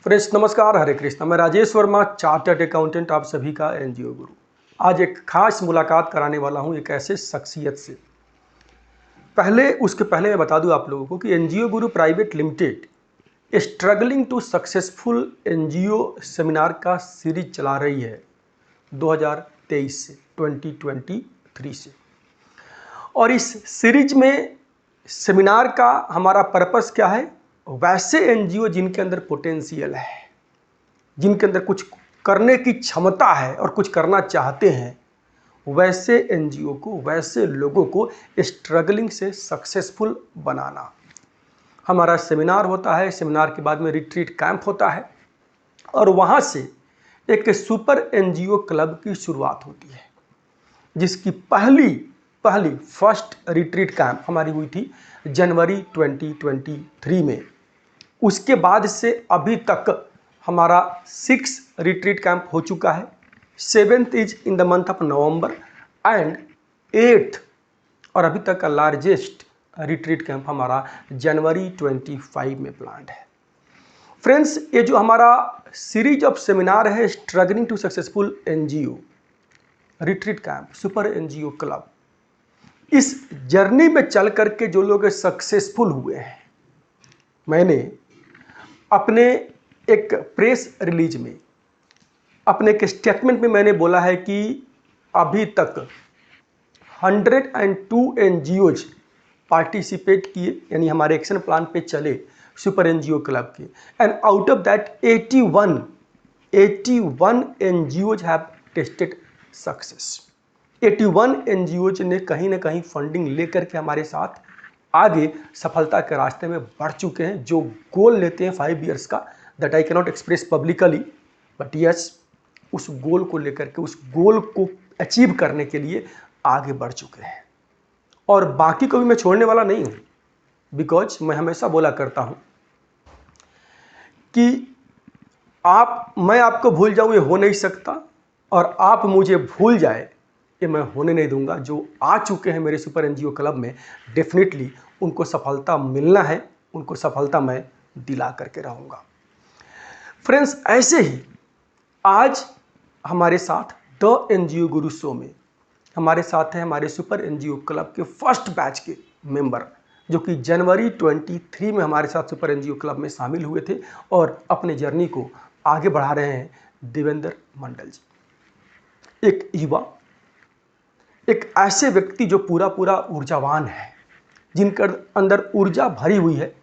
Friends नमस्कार, हरे कृष्णा। मैं Rajesh Verma, chartered accountant, आप सभी का एनजीओ गुरु। आज एक खास मुलाकात कराने वाला हूं एक ऐसे शख्सियत से। उसके पहले मैं बता दूं आप लोगों को कि NGO Guru private limited struggling to successful NGO seminar का सीरीज चला रही है 2023 से 2023 से। और इस सीरीज में सेमिनार का हमारा पर्पस क्या है? वैसे एनजीओ जिनके अंदर पोटेंशियल है, जिनके अंदर कुछ करने की क्षमता है और कुछ करना चाहते हैं, वैसे एनजीओ को, वैसे लोगों को स्ट्रगलिंग से सक्सेसफुल बनाना। हमारा सेमिनार होता है, सेमिनार के बाद में रिट्रीट कैंप होता है और वहाँ से एक सुपर एनजीओ क्लब की शुरुआत होती है, जिसकी पहली फर्स्ट रिट्रीट कैंप हमारी हुई थी जनवरी 2023 में। उसके बाद से अभी तक हमारा 6 रिट्रीट कैंप हो चुका है। 7th is in the month of November and 8th और अभी तक का लार्जेस्ट रिट्रीट कैंप हमारा जनवरी 25 में प्लान्ड है। फ्रेंड्स, ये जो हमारा सीरीज ऑफ सेमिनार है struggling to successful NGO retreat camp super NGO club, इस जर्नी में चल करके जो लोग सक्सेसफुल हुए हैं, मैंने अपने एक प्रेस रिलीज में, अपने एक स्टेटमेंट में मैंने बोला है कि अभी तक 102 एनजीओज पार्टिसिपेट किए, यानी हमारे एक्शन प्लान पे चले सुपर एनजीओ क्लब के, and out of that 81 NGOs have tested success. 81 NGOs ने कहीं ना कहीं फंडिंग लेकर के हमारे साथ आगे सफलता के रास्ते में बढ़ चुके हैं। जो गोल लेते हैं 5 इयर्स का, that I cannot express publicly, but yes, उस गोल को लेकर के, उस गोल को अचीव करने के लिए आगे बढ़ चुके हैं। और बाकी को भी मैं छोड़ने वाला नहीं हूँ, बिकॉज मैं हमेशा बोला करता हूँ कि मैं आपको भूल जाऊँ ये हो नहीं सकता, और आप मुझे भूल जाए ये मैं होने नहीं दूंगा। जो आ चुके हैं मेरे सुपर एनजीओ क्लब में, डेफिनेटली उनको सफलता मिलना है, उनको सफलता मैं दिला करके रहूँगा। फ्रेंड्स, ऐसे ही आज हमारे साथ द एनजीओ गुरु शो में हमारे साथ हैं हमारे सुपर एनजीओ क्लब के फर्स्ट बैच के मेंबर, जो कि जनवरी 23 में हमारे साथ सुपर एनजीओ क्लब में शामिल हुए थे और अपने जर्नी को आगे बढ़ा रहे हैं। देवेंद्र मंडल जी, एक युवा, एक ऐसे व्यक्ति जो पूरा ऊर्जावान है, जिनके अंदर ऊर्जा भरी हुई है।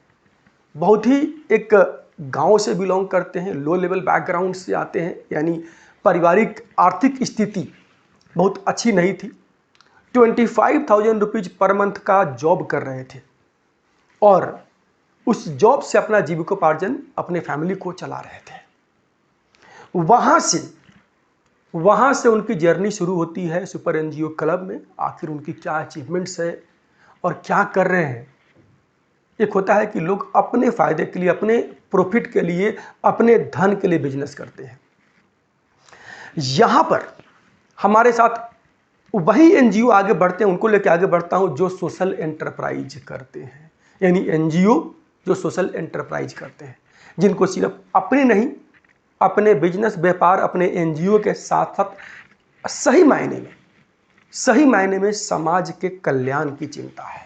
बहुत ही एक गांव से बिलोंग करते हैं, लो लेवल बैकग्राउंड से आते हैं, यानी पारिवारिक आर्थिक स्थिति बहुत अच्छी नहीं थी। 25,000 रुपीज पर मंथ का जॉब कर रहे थे और उस जॉब से अपना जीविकोपार्जन, अपने फैमिली को चला रहे थे। वहाँ से उनकी जर्नी शुरू होती है सुपर एनजीओ क्लब में। आखिर उनकी क्या अचीवमेंट्स है और क्या कर रहे हैं। एक होता है कि लोग अपने फ़ायदे के लिए, अपने प्रॉफिट के लिए, अपने धन के लिए बिजनेस करते हैं। यहाँ पर हमारे साथ वही एनजीओ आगे बढ़ते हैं, उनको लेकर आगे बढ़ता हूँ जो सोशल एंटरप्राइज करते हैं, यानी एनजीओ जो सोशल एंटरप्राइज करते हैं, जिनको सिर्फ अपने नहीं, अपने बिजनेस, व्यापार, अपने एनजीओ के साथ साथ सही मायने में समाज के कल्याण की चिंता है।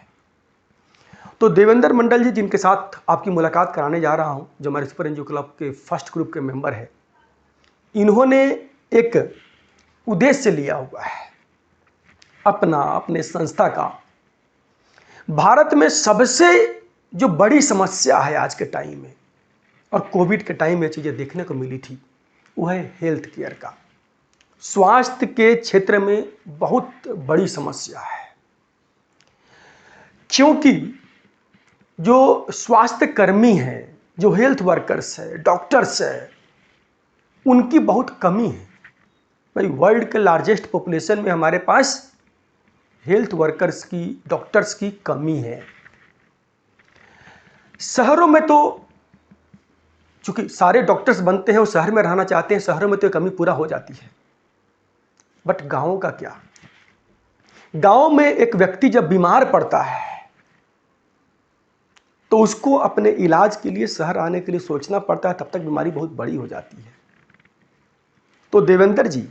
तो देवेंद्र मंडल जी, जिनके साथ आपकी मुलाकात कराने जा रहा हूं, जो हमारे सुपर एनजीओ क्लब के फर्स्ट ग्रुप के मेंबर है, इन्होंने एक उद्देश्य लिया हुआ है अपने संस्था का। भारत में सबसे जो बड़ी समस्या है आज के टाइम में, और कोविड के टाइम में चीज़ें देखने को मिली थी, वो है हेल्थ केयर का। स्वास्थ्य के क्षेत्र में बहुत बड़ी समस्या है, क्योंकि जो स्वास्थ्य कर्मी हैं, जो हेल्थ वर्कर्स है, डॉक्टर्स है, उनकी बहुत कमी है। भाई, वर्ल्ड के लार्जेस्ट पॉपुलेशन में हमारे पास हेल्थ वर्कर्स की, डॉक्टर्स की कमी है। शहरों में तो चूंकि सारे डॉक्टर्स बनते हैं वो शहर में रहना चाहते हैं, शहरों में तो कमी पूरा हो जाती है। बट गांवों का क्या? गांव में एक व्यक्ति जब बीमार पड़ता है तो उसको अपने इलाज के लिए शहर आने के लिए सोचना पड़ता है, तब तक बीमारी बहुत बड़ी हो जाती है। तो देवेंद्र जी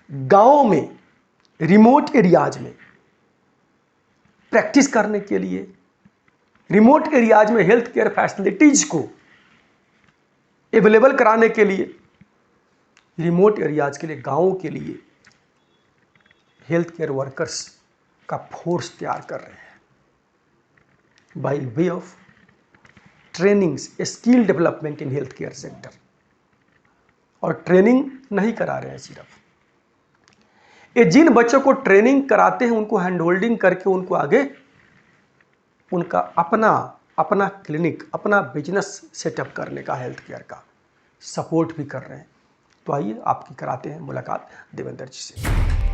गांव में, रिमोट एरियाज में प्रैक्टिस करने के लिए, रिमोट एरियाज में हेल्थ केयर फैसिलिटीज को अवेलेबल कराने के लिए, रिमोट एरियाज के लिए, गांवों के लिए हेल्थ केयर वर्कर्स का फोर्स तैयार कर रहे हैं by way of trainings, skill development in health care sector. और ट्रेनिंग नहीं करा रहे हैं सिर्फ, ये जिन बच्चों को ट्रेनिंग कराते हैं उनको हैंड होल्डिंग करके उनको आगे उनका अपना क्लिनिक, अपना बिजनेस सेटअप करने का, हेल्थ केयर का सपोर्ट भी कर रहे हैं। तो आइए आपकी कराते हैं मुलाकात देवेंद्र जी से।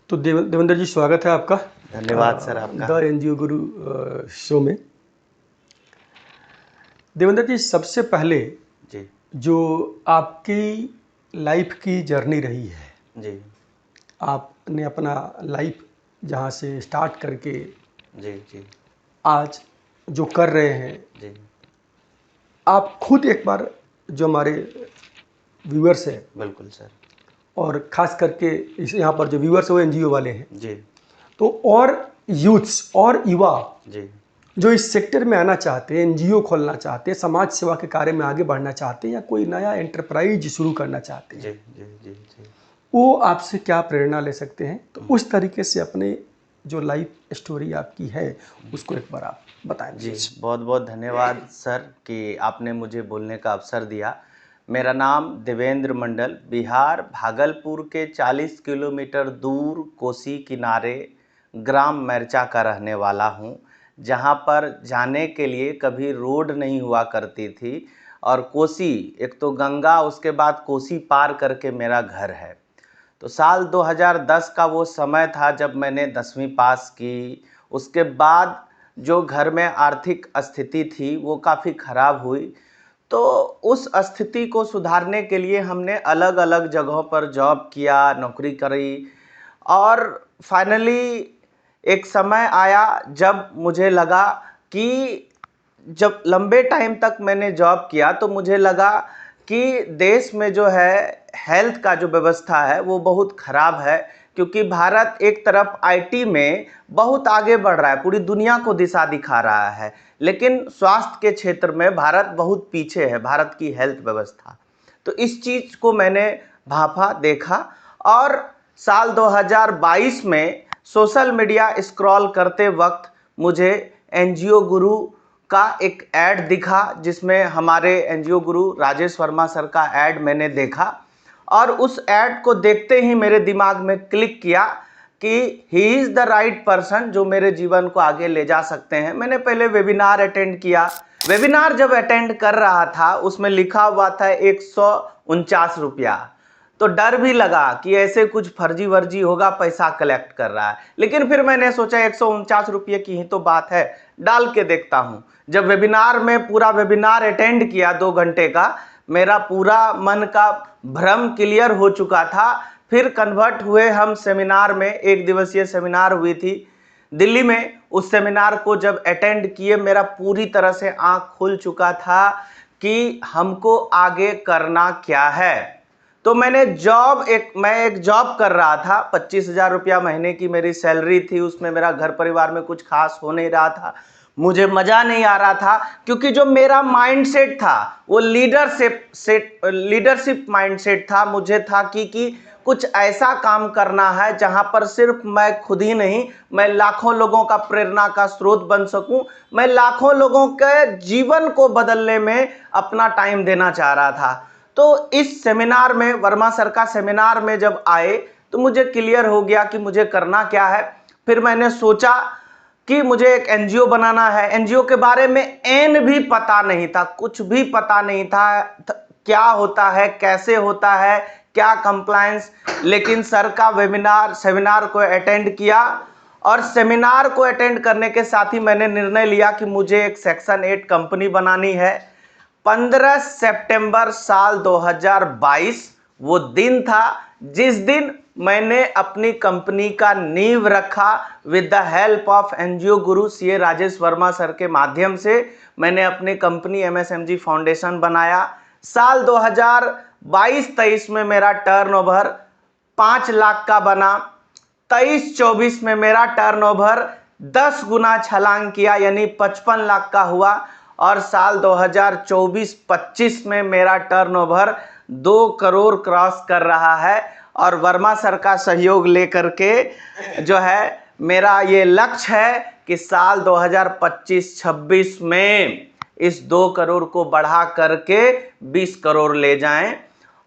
तो देवेंद्र जी स्वागत है आपका। धन्यवाद सर आपका द एनजीओ गुरु शो में। देवेंद्र जी सबसे पहले जी जो आपकी लाइफ की जर्नी रही है, जी आपने अपना लाइफ जहाँ से स्टार्ट करके जी जी आज जो कर रहे हैं, जी आप खुद एक बार जो हमारे व्यूअर्स हैं, बिल्कुल सर, और ख़ास करके इस यहाँ पर जो व्यूअर्स हैं वो एनजीओ वाले हैं, जी तो और यूथ्स और युवा जी जो इस सेक्टर में आना चाहते हैं, एनजीओ खोलना चाहते हैं, समाज सेवा के कार्य में आगे बढ़ना चाहते हैं, या कोई नया एंटरप्राइज शुरू करना चाहते हैं, जी जी जी जी वो आपसे क्या प्रेरणा ले सकते हैं? तो उस तरीके से अपने जो लाइफ स्टोरी आपकी है उसको एक बार आप बताएं। जी बहुत बहुत धन्यवाद सर कि आपने मुझे बोलने का अवसर दिया। मेरा नाम देवेंद्र मंडल, बिहार भागलपुर के 40 किलोमीटर दूर कोसी किनारे ग्राम मैरचा का रहने वाला हूँ, जहाँ पर जाने के लिए कभी रोड नहीं हुआ करती थी। और कोसी, एक तो गंगा, उसके बाद कोसी पार करके मेरा घर है। तो साल 2010 का वो समय था जब मैंने 10वीं पास की। उसके बाद जो घर में आर्थिक स्थिति थी वो काफ़ी ख़राब हुई। तो उस स्थिति को सुधारने के लिए हमने अलग अलग जगहों पर जॉब किया, नौकरी करी, और फाइनली एक समय आया जब मुझे लगा कि जब लंबे टाइम तक मैंने जॉब किया तो मुझे लगा कि देश में जो है हेल्थ का जो व्यवस्था है वो बहुत ख़राब है, क्योंकि भारत एक तरफ आईटी में बहुत आगे बढ़ रहा है, पूरी दुनिया को दिशा दिखा रहा है, लेकिन स्वास्थ्य के क्षेत्र में भारत बहुत पीछे है, भारत की हेल्थ व्यवस्था। तो इस चीज़ को मैंने भांफा, देखा, और साल 2022 में सोशल मीडिया स्क्रॉल करते वक्त मुझे एनजीओ गुरु का एक ऐड दिखा, जिसमें हमारे एनजीओ गुरु राजेश वर्मा सर का ऐड मैंने देखा। और उस ऐड को देखते ही मेरे दिमाग में क्लिक किया कि he is the right person जो मेरे जीवन को आगे ले जा सकते हैं। मैंने पहले वेबिनार अटेंड किया। वेबिनार जब अटेंड कर रहा था उसमें लिखा हुआ था 149 रुपया। तो डर भी लगा कि ऐसे कुछ फर्जी वर्जी होगा, पैसा कलेक्ट कर रहा है। लेकिन फिर मैंने सोचा 149 रुपये की ही तो बात है, डाल के देखता हूँ। जब वेबिनार में पूरा वेबिनार अटेंड किया 2 घंटे का, मेरा पूरा मन का भ्रम क्लियर हो चुका था। फिर कन्वर्ट हुए हम सेमिनार में, 1 दिवसीय सेमिनार हुई थी दिल्ली में। उस सेमिनार को जब अटेंड किए, मेरा पूरी तरह से आँख खुल चुका था कि हमको आगे करना क्या है। तो मैं एक जॉब कर रहा था, 25,000 रुपया महीने की मेरी सैलरी थी। उसमें मेरा घर परिवार में कुछ खास हो नहीं रहा था, मुझे मज़ा नहीं आ रहा था, क्योंकि जो मेरा माइंडसेट था वो लीडरशिप माइंडसेट था। मुझे था कि कुछ ऐसा काम करना है जहां पर सिर्फ मैं खुद ही नहीं, मैं लाखों लोगों का प्रेरणा का स्रोत बन सकूं। मैं लाखों लोगों के जीवन को बदलने में अपना टाइम देना चाह रहा था। तो इस सेमिनार में, वर्मा सर का सेमिनार में जब आए तो मुझे क्लियर हो गया कि मुझे करना क्या है। फिर मैंने सोचा कि मुझे एक एनजीओ बनाना है। एनजीओ के बारे में एन भी पता नहीं था, कुछ भी पता नहीं था, क्या होता है, कैसे होता है, क्या कंप्लायंस। लेकिन सर का सेमिनार को अटेंड किया और सेमिनार को अटेंड करने के साथ ही मैंने निर्णय लिया कि मुझे एक सेक्शन 8 कंपनी बनानी है। 15 सितंबर साल 2022 वो दिन था जिस दिन मैंने अपनी कंपनी का नींव रखा। With the help of NGO Guru CA Rajesh Verma sir के माध्यम से मैंने अपनी कंपनी एमएसएमजी फाउंडेशन बनाया। साल 2022-23 में मेरा टर्नओवर 5 लाख का बना। 23-24 में मेरा टर्नओवर 10 गुना छलांग किया, यानी 55 लाख का हुआ। और साल 2024-25 में मेरा टर्नओवर 2 करोड़ क्रॉस कर रहा है। और वर्मा सर का सहयोग लेकर के जो है मेरा ये लक्ष्य है कि साल 2025-26 में इस 2 करोड़ को बढ़ा करके 20 करोड़ ले जाएं।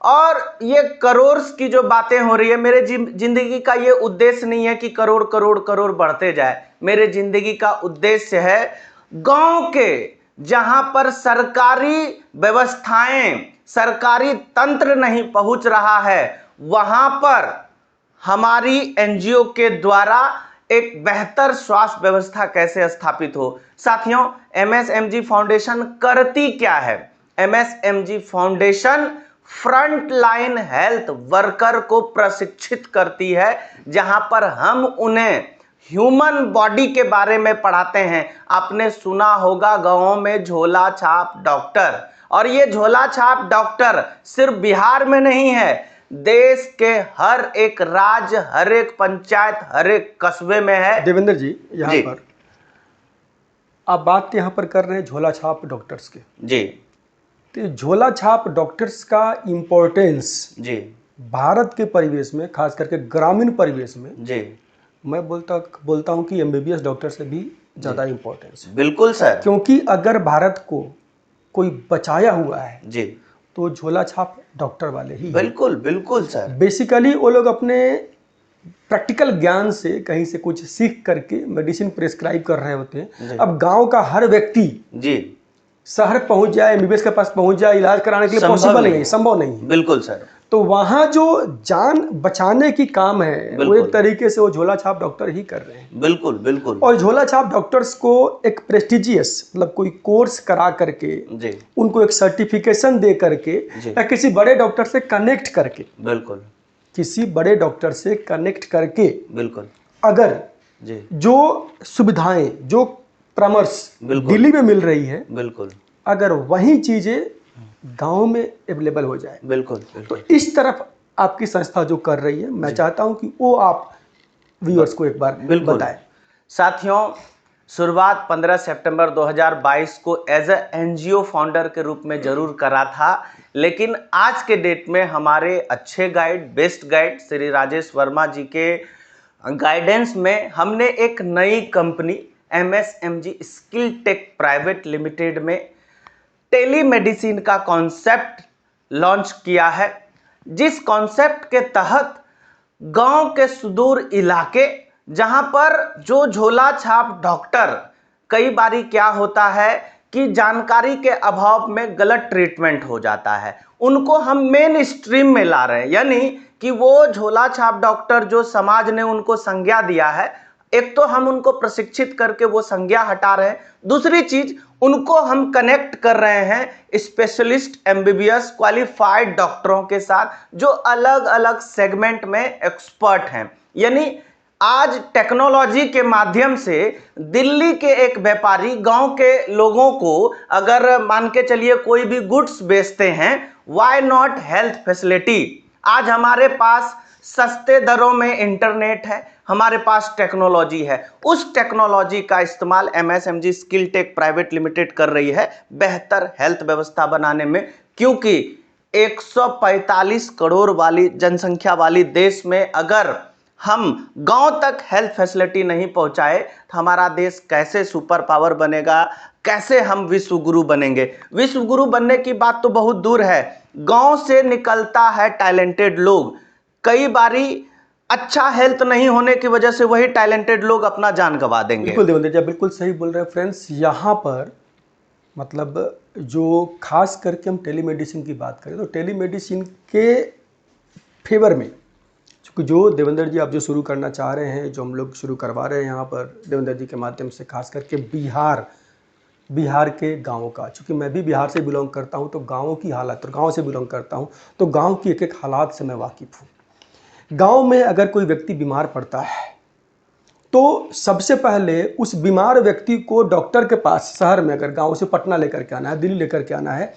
और ये करोड़ की जो बातें हो रही है, मेरे जिंदगी का ये उद्देश्य नहीं है कि करोड़ करोड़ करोड़ बढ़ते जाए। मेरे जिंदगी का उद्देश्य है गांव के जहां पर सरकारी व्यवस्थाएं, सरकारी तंत्र नहीं पहुंच रहा है, वहां पर हमारी एनजीओ के द्वारा एक बेहतर स्वास्थ्य व्यवस्था कैसे स्थापित हो। साथियों, एमएसएमजी फाउंडेशन करती क्या है? MSMG foundation front line health worker को प्रशिक्षित करती है, जहां पर हम उन्हें ह्यूमन बॉडी के बारे में पढ़ाते हैं। आपने सुना होगा गांवों में झोला छाप डॉक्टर, और ये झोला छाप डॉक्टर सिर्फ बिहार में नहीं है, देश के हर एक राज्य, हर एक पंचायत, हर एक कस्बे में है। देवेंद्र जी, यहाँ पर आप बात यहाँ पर कर रहे हैं झोला छाप डॉक्टर्स के। जी। तो झोला छाप डॉक्टर्स का इम्पोर्टेंस जी भारत के परिवेश में, खास करके ग्रामीण परिवेश में, जी मैं बोलता हूँ कि एमबीबीएस डॉक्टर से भी ज़्यादा इम्पोर्टेंस है। बिल्कुल सर। क्योंकि अगर भारत को कोई बचाया हुआ है जी तो झोला छाप डॉक्टर वाले ही। बिल्कुल बिल्कुल सर। बेसिकली वो लोग अपने प्रैक्टिकल ज्ञान से कहीं से कुछ सीख करके मेडिसिन प्रेस्क्राइब कर रहे होते हैं। अब गांव का हर व्यक्ति जी शहर पहुंच जाए, एमबीबीएस के पास पहुंच जाए, इलाज कराने के लिए पॉसिबल नहीं, संभव नहीं है। बिल्कुल सर। तो वहाँ जो जान बचाने की काम है वो एक तरीके से वो झोला छाप डॉक्टर ही कर रहे हैं। बिल्कुल बिल्कुल। और झोला छाप डॉक्टर्स को एक प्रेस्टिजियस, मतलब कोई कोर्स करा करके जी, उनको एक सर्टिफिकेशन दे करके या किसी बड़े डॉक्टर से कनेक्ट करके, बिल्कुल किसी बड़े डॉक्टर से कनेक्ट करके, बिल्कुल, अगर जी जो सुविधाएं, जो परामर्श दिल्ली में मिल रही है, बिल्कुल, अगर वही चीजें गांव में अवेलेबल हो जाए, बिल्कुल, तो इस तरफ आपकी संस्था जो कर रही है, मैं चाहता हूं कि वो आप व्यूअर्स को एक बार बताएं। साथियों, शुरुआत 15 सितंबर 2022 को एज ए एनजीओ फाउंडर के रूप में जरूर करा था, लेकिन आज के डेट में हमारे अच्छे guide, best guide Shri Rajesh Verma ji के गाइडेंस में हमने एक नई company MSMG skill tech private limited में टेलीमेडिसिन का कॉन्सेप्ट लॉन्च किया है, जिस कॉन्सेप्ट के तहत गांव के सुदूर इलाके, जहां पर जो झोला छाप डॉक्टर, कई बारी क्या होता है कि जानकारी के अभाव में गलत ट्रीटमेंट हो जाता है, उनको हम मेन स्ट्रीम में ला रहे हैं। यानी कि वो झोला छाप डॉक्टर जो समाज ने उनको संज्ञा दिया है, एक तो हम उनको प्रशिक्षित करके वो संज्ञा हटा रहे हैं, दूसरी चीज उनको हम कनेक्ट कर रहे हैं स्पेशलिस्ट एमबीबीएस क्वालिफाइड डॉक्टरों के साथ, जो अलग अलग सेगमेंट में एक्सपर्ट हैं। यानी आज टेक्नोलॉजी के माध्यम से दिल्ली के एक व्यापारी गांव के लोगों को, अगर मान के चलिए कोई भी गुड्स बेचते हैं, व्हाई नॉट हेल्थ फैसिलिटी। आज हमारे पास सस्ते दरों में इंटरनेट है, हमारे पास टेक्नोलॉजी है, उस टेक्नोलॉजी का इस्तेमाल एमएसएमजी स्किल टेक प्राइवेट लिमिटेड कर रही है बेहतर हेल्थ व्यवस्था बनाने में। क्योंकि 145 करोड़ वाली जनसंख्या वाली देश में अगर हम गांव तक हेल्थ फैसिलिटी नहीं पहुंचाए तो हमारा देश कैसे सुपर पावर बनेगा, कैसे हम विश्व गुरु बनेंगे। विश्व गुरु बनने की बात तो बहुत दूर है, गांव से निकलता है टैलेंटेड लोग। कई बारी अच्छा हेल्थ नहीं होने की वजह से वही टैलेंटेड लोग अपना जान गंवा देंगे। बिल्कुल देवेंद्र जी, बिल्कुल सही बोल रहे हैं फ्रेंड्स। यहाँ पर मतलब जो खास करके हम टेलीमेडिसिन की बात करें तो टेलीमेडिसिन के फेवर में कि जो देवेंद्र जी आप जो शुरू करना चाह रहे हैं, जो हम लोग शुरू करवा रहे हैं यहाँ पर देवेंद्र जी के माध्यम से, खास करके बिहार के गाँव का, चूँकि मैं भी बिहार से बिलोंग करता हूँ तो गाँव की हालत, और गाँव से बिलोंग करता हूँ तो गाँव की एक एक हालात से मैं वाकिफ़ हूँ। गाँव में अगर कोई व्यक्ति बीमार पड़ता है तो सबसे पहले उस बीमार व्यक्ति को डॉक्टर के पास, शहर में अगर गांव से पटना लेकर के आना है, दिल्ली लेकर के आना है,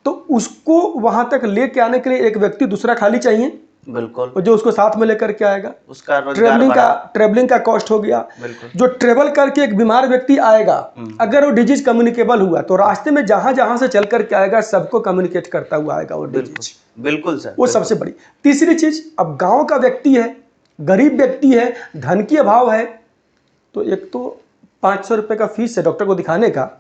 तो उसको वहां तक लेके आने के लिए एक व्यक्ति दूसरा खाली चाहिए, बिल्कुल, और जो उसको साथ में लेकर के आएगा। उसका रोजगार ट्रेवलिंग का कॉस्ट हो गया। बिल्कुल, जो ट्रेवल करके एक बीमार व्यक्ति आएगा, अगर वो डिजीज कम्युनिकेबल हुआ तो रास्ते में जहां जहां से चल करके आएगा सबको कम्युनिकेट करता हुआ आएगा वो डिजीज। बिल्कुल सर, वो सबसे बड़ी। तीसरी चीज, अब गाँव का व्यक्ति है, गरीब व्यक्ति है, धन की अभाव है, तो एक तो 500 रुपये का फीस है डॉक्टर को दिखाने का,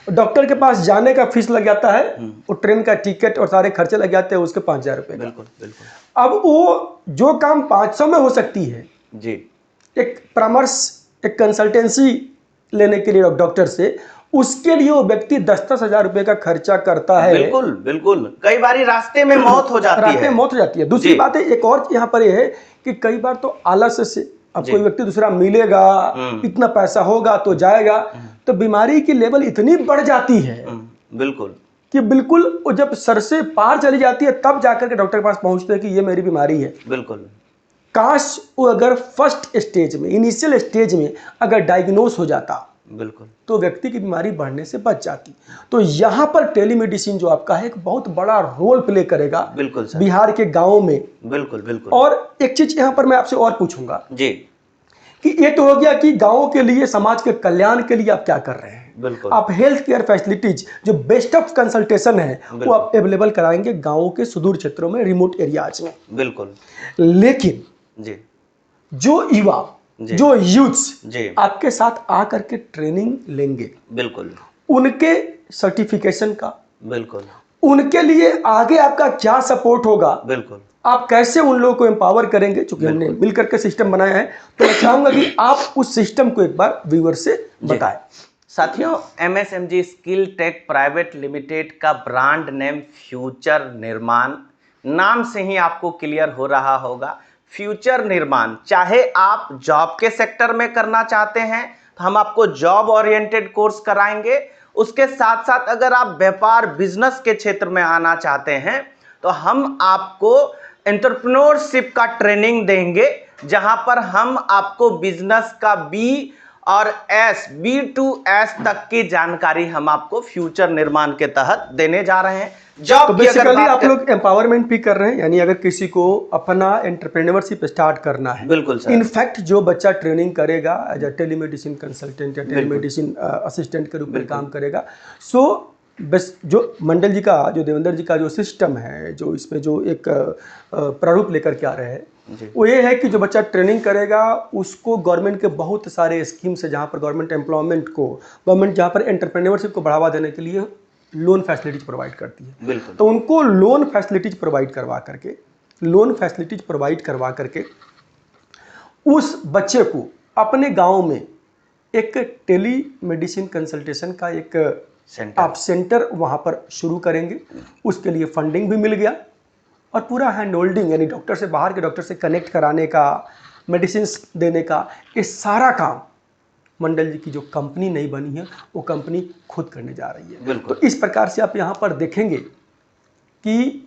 डॉक्टर के पास जाने का फीस लग जाता है, और ट्रेन का टिकट और सारे खर्चे लग जाते हैं उसके 5000 रुपये। बिल्कुल बिल्कुल। अब वो जो काम 500 में हो सकती है जी, एक परामर्श, एक कंसल्टेंसी लेने के लिए डॉक्टर से, उसके लिए वो व्यक्ति 10-10 हजार रुपये का खर्चा करता है। बिल्कुल बिल्कुल, कई बार रास्ते में मौत हो जाती है। दूसरी बात है, एक और यहाँ पर ये है कि कई बार तो आलस से, अब कोई व्यक्ति दूसरा मिलेगा, इतना पैसा होगा तो जाएगा, तो बीमारी की लेवल इतनी बढ़ जाती है बिल्कुल कि बिल्कुल वो जब सर से पार चली जाती है तब जाकर के डॉक्टर के पास पहुंचते हैं कि ये मेरी बीमारी है। बिल्कुल, काश वो अगर फर्स्ट स्टेज में, इनिशियल स्टेज में अगर डायग्नोस हो जाता, बिल्कुल, तो व्यक्ति की बीमारी बढ़ने से बच जाती। तो यहाँ पर टेलीमेडिसिन जो आपका है एक बहुत बड़ा रोल प्ले करेगा। बिल्कुल सर, बिहार के गाँव में। बिल्कुल बिल्कुल। और एक चीज यहाँ पर मैं आपसे और पूछूंगा जी, कि ये तो हो गया कि गाँव के लिए, समाज के कल्याण के लिए आप क्या कर रहे हैं। बिल्कुल, आप हेल्थ केयर फैसिलिटीज, जो बेस्ट ऑफ कंसल्टेशन है, वो आप अवेलेबल कराएंगे गाँव के सुदूर क्षेत्रों में, रिमोट एरियाज में। बिल्कुल। लेकिन जी, जो युवा, जो यूथ्स आपके साथ आकर के ट्रेनिंग लेंगे, बिल्कुल, उनके सर्टिफिकेशन का, बिल्कुल, उनके लिए आगे आपका क्या सपोर्ट होगा, बिल्कुल, आप कैसे उन लोगों को एम्पावर करेंगे। चूंकि हमने मिलकर के सिस्टम बनाया है, तो मैं चाहूंगा कि आप उस सिस्टम को एक बार व्यूअर से बताएं। साथियों, MSMG skill tech private limited का ब्रांड नेम फ्यूचर निर्माण, नाम से ही आपको क्लियर हो रहा होगा। फ्यूचर निर्माण, चाहे आप जॉब के सेक्टर में करना चाहते हैं तो हम आपको जॉब ओरिएंटेड कोर्स कराएंगे। उसके साथ साथ अगर आप व्यापार बिजनेस के क्षेत्र में आना चाहते हैं तो हम आपको एंटरप्रेन्योरशिप का ट्रेनिंग देंगे, जहां पर हम आपको बिजनेस का B2S तक की जानकारी हम आपको फ्यूचर निर्माण के तहत देने जा रहे हैं। जॉब तो बेसिकली आप लोग एम्पावरमेंट भी कर रहे हैं, यानी अगर किसी को अपना एंटरप्रेन्योरशिप स्टार्ट करना है, बिल्कुल सर, इनफैक्ट जो बच्चा ट्रेनिंग करेगा एज अ टेलीमेडिसिन कंसल्टेंट या टेलीमेडिसिन असिस्टेंट के रूप में काम करेगा, सो बस जो मंडल जी का, जो देवेंद्र जी का जो सिस्टम है, जो इसमें जो एक प्रारूप लेकर के आ रहे हैं, वो ये है कि जो बच्चा ट्रेनिंग करेगा उसको गवर्नमेंट के बहुत सारे स्कीम्स है, जहाँ पर गवर्नमेंट एम्प्लॉयमेंट को, गवर्नमेंट जहाँ पर एंटरप्रेन्योरशिप को बढ़ावा देने के लिए लोन फैसिलिटीज प्रोवाइड करती है। बिल्कुल, तो उनको लोन फैसिलिटीज प्रोवाइड करवा करके उस बच्चे को अपने गांव में एक टेलीमेडिसिन कंसल्टेशन का एक आप सेंटर वहां पर शुरू करेंगे। उसके लिए फंडिंग भी मिल गया, और पूरा हैंड होल्डिंग, यानी डॉक्टर से, बाहर के डॉक्टर से कनेक्ट कराने का, मेडिसिन देने का, ये सारा काम मंडल जी की जो कंपनी नहीं बनी है वो कंपनी खुद करने जा रही है। तो इस प्रकार से आप यहाँ पर देखेंगे कि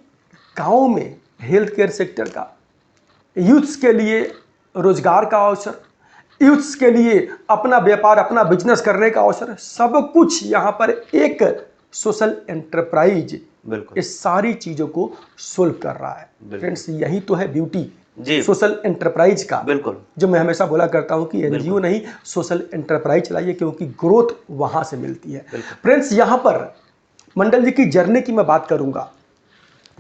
गाँव में हेल्थ केयर सेक्टर का, यूथ्स के लिए रोजगार का अवसर, यूथ्स के लिए अपना व्यापार, अपना बिजनेस करने का अवसर, सब कुछ यहाँ पर एक सोशल एंटरप्राइज इस सारी चीज़ों को सोल्व कर रहा है। फ्रेंड्स, यही तो है ब्यूटी सोशल एंटरप्राइज का। बिल्कुल, जो मैं हमेशा बोला करता हूँ कि एनजीओ नहीं, सोशल एंटरप्राइज चलाइए, क्योंकि ग्रोथ वहाँ से मिलती है। फ्रेंड्स, यहाँ पर मंडल जी की जर्नी की मैं बात करूँगा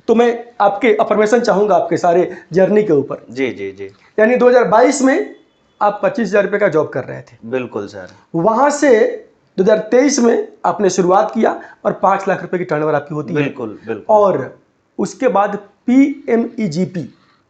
तो मैं आपके अफर्मेशन चाहूँगा आपके सारे जर्नी के ऊपर। जी जी जी। यानी 2022 में आप 25,000 रुपये का जॉब कर रहे थे। बिल्कुल सर। वहाँ से 2023 में आपने शुरुआत किया और 5 लाख रुपए की टर्नओवर आपकी होती है। बिल्कुल बिल्कुल। और उसके बाद PMEGP,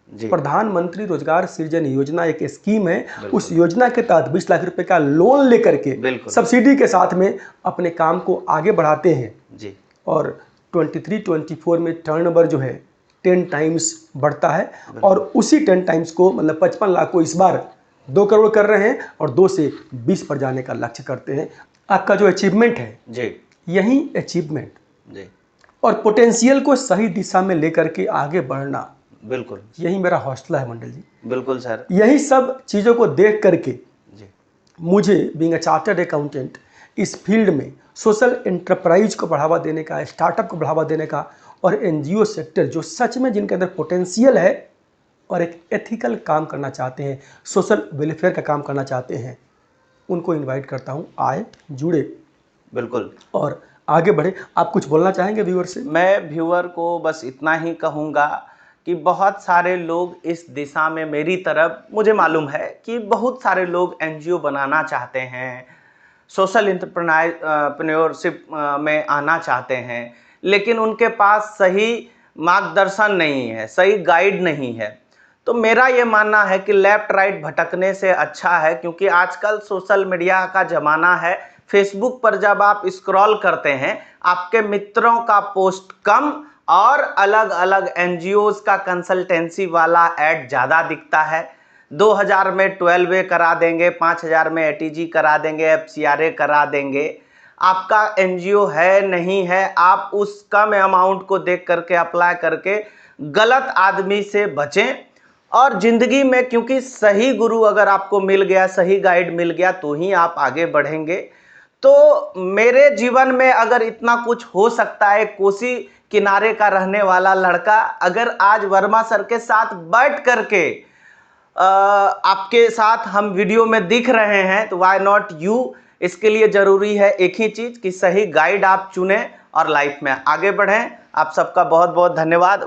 प्रधानमंत्री रोजगार सृजन योजना एक स्कीम है, उस योजना के तहत 20 लाख रुपए का लोन लेकर के सब्सिडी के साथ में अपने काम को आगे बढ़ाते हैं जी। और 23-24 में टर्नओवर जो है 10 टाइम्स बढ़ता है और उसी 10 टाइम्स को मतलब 55 लाख को इस बार 2 करोड़ कर रहे हैं और 2 से 20 पर जाने का लक्ष्य करते हैं। आपका जो अचीवमेंट है जी यही अचीवमेंट जी और पोटेंशियल को सही दिशा में लेकर के आगे बढ़ना, बिल्कुल यही मेरा हौसला है मंडल जी। बिल्कुल सर। यही सब चीज़ों को देख करके जी मुझे बीइंग अ चार्टर्ड अकाउंटेंट इस फील्ड में सोशल एंटरप्राइज को बढ़ावा देने का, स्टार्टअप को बढ़ावा देने का और एनजीओ सेक्टर जो सच में जिनके अंदर पोटेंशियल है और एक एथिकल काम करना चाहते हैं, सोशल वेलफेयर का काम करना चाहते हैं, उनको इनवाइट करता हूं, आए, जुड़े बिल्कुल और आगे बढ़े। आप कुछ बोलना चाहेंगे व्यूअर से? मैं व्यूअर को बस इतना ही कहूँगा कि बहुत सारे लोग इस दिशा में मेरी तरफ, मुझे मालूम है कि बहुत सारे लोग एनजीओ बनाना चाहते हैं, सोशल एंटरप्रेन्योरशिप में आना चाहते हैं, लेकिन उनके पास सही मार्गदर्शन नहीं है, सही गाइड नहीं है। तो मेरा ये मानना है कि लेफ्ट राइट भटकने से अच्छा है, क्योंकि आजकल सोशल मीडिया का ज़माना है। फेसबुक पर जब आप स्क्रॉल करते हैं, आपके मित्रों का पोस्ट कम और अलग अलग एनजीओज का कंसल्टेंसी वाला ऐड ज़्यादा दिखता है। 2000 में 12A करा देंगे, 5000 में एटीजी करा देंगे, FCRA करा देंगे। आपका एनजीओ है नहीं है, आप उस कम अमाउंट को देख करके अप्लाई करके गलत आदमी से बचें। और ज़िंदगी में क्योंकि सही गुरु अगर आपको मिल गया, सही गाइड मिल गया, तो ही आप आगे बढ़ेंगे। तो मेरे जीवन में अगर इतना कुछ हो सकता है, कोसी किनारे का रहने वाला लड़का अगर आज वर्मा सर के साथ बैठ करके आपके साथ हम वीडियो में दिख रहे हैं, तो व्हाई नॉट यू। इसके लिए ज़रूरी है एक ही चीज़ कि सही गाइड आप चुनें और लाइफ में आगे बढ़ें। आप सबका बहुत बहुत धन्यवाद।